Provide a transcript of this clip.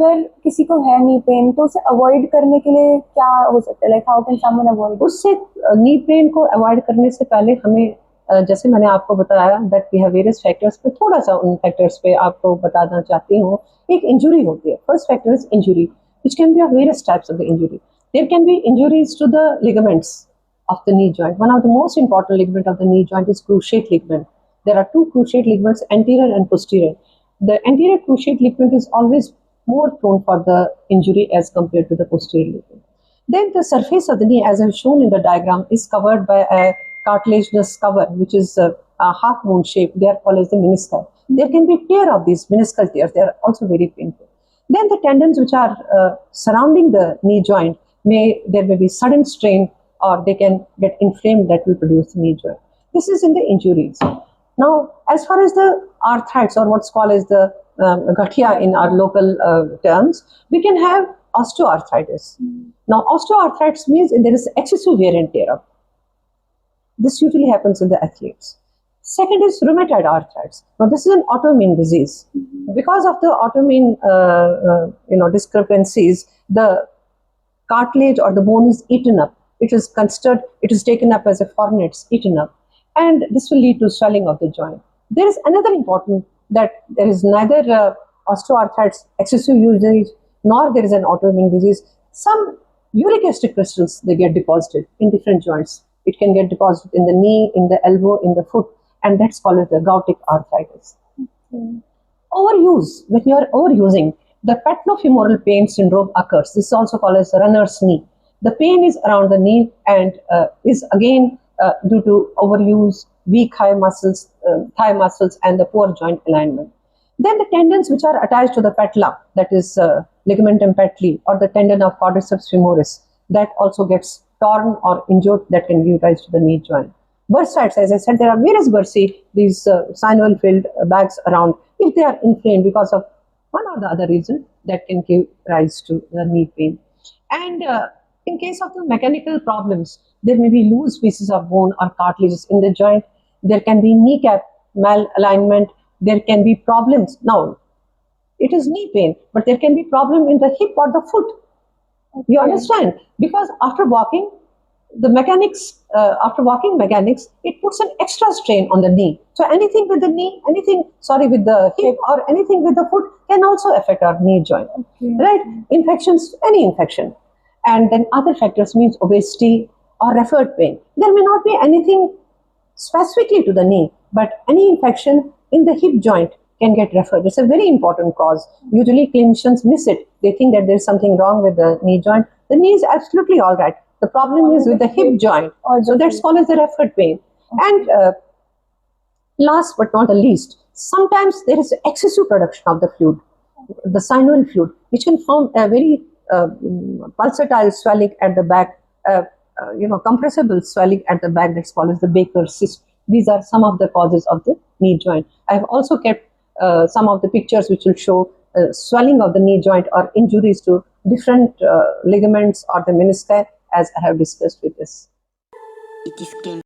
अगर किसी को है नी पेन तो उसे अवॉइड करने के लिए क्या हो सकता है, like how can someone avoid? उससे नी पेन को अवॉइड करने से पहले हमें जैसे मैंने आपको बताया that we have various factors, पे थोड़ा सा उन फैक्टर्स पे आपको बताना चाहती हूँ. एक इंजुरी होती है. First factor is injury, which can be of various types of the injury. There can be injuries to the ligaments of the knee joint. One of the most important ligament of the knee joint is cruciate ligament. There are two cruciate ligaments, anterior and posterior. The anterior cruciate ligament is always more prone for the injury as compared to the posterior ligament. Then the surface of the knee, as I've shown in the diagram, is covered by a cartilaginous cover, which is a half moon shape. They are called as the menisci. There can be tear of these meniscal tears. They are also very painful. Then the tendons which are surrounding the knee joint, there may be sudden strain, or they can get inflamed, that will produce knee joint. This is in the injuries. Now, as far as the arthritis, or what's called as the gathia in our local terms, we can have osteoarthritis. Now, osteoarthritis means there is excessive wear and tear. This usually happens in the athletes. Second is rheumatoid arthritis. Now, this is an autoimmune disease. Because of the autoimmune discrepancies, the cartilage or the bone is eaten up. It is taken up as a foreign, it's eaten up. And this will lead to swelling of the joint. There is another important, that there is neither osteoarthritis, excessive usage, nor there is an autoimmune disease. Some uric acid crystals, they get deposited in different joints. It can get deposited in the knee, in the elbow, in the foot, and that's called as the goutic arthritis. Overuse, when you are overusing, the patellofemoral pain syndrome occurs. This is also called as runner's knee. The pain is around the knee and is again due to overuse, weak thigh muscles, and the poor joint alignment. Then the tendons which are attached to the patella, that is ligamentum patelli, or the tendon of quadriceps femoris, that also gets torn or injured, that can give rise to the knee joint. Bursitis, as I said, there are various bursae, these synovial filled bags around. If they are inflamed because of one or the other reason, that can give rise to the knee pain. And in case of the mechanical problems, there may be loose pieces of bone or cartilages in the joint. There can be kneecap malalignment. There can be problems. Now, it is knee pain, but there can be problem in the hip or the foot. You understand? Because after walking mechanics, it puts an extra strain on the knee. So anything with the knee, with the hip or anything with the foot can also affect our knee joint. Right? Infections, any infection. And then other factors means obesity or referred pain. There may not be anything specifically to the knee, but any infection in the hip joint can get referred. It's a very important cause. Usually clinicians miss it. They think that there's something wrong with the knee joint. The knee is absolutely all right. The problem is with the hip joint. So that's called as the referred pain. And last but not the least, sometimes there is excessive production of the fluid, the synovial fluid, which can form a very pulsatile swelling at the back, compressible swelling at the back, that's called as the Baker's cyst. These are some of the causes of the knee joint. I have also kept some of the pictures which will show swelling of the knee joint or injuries to different ligaments or the menisci, as I have discussed with this.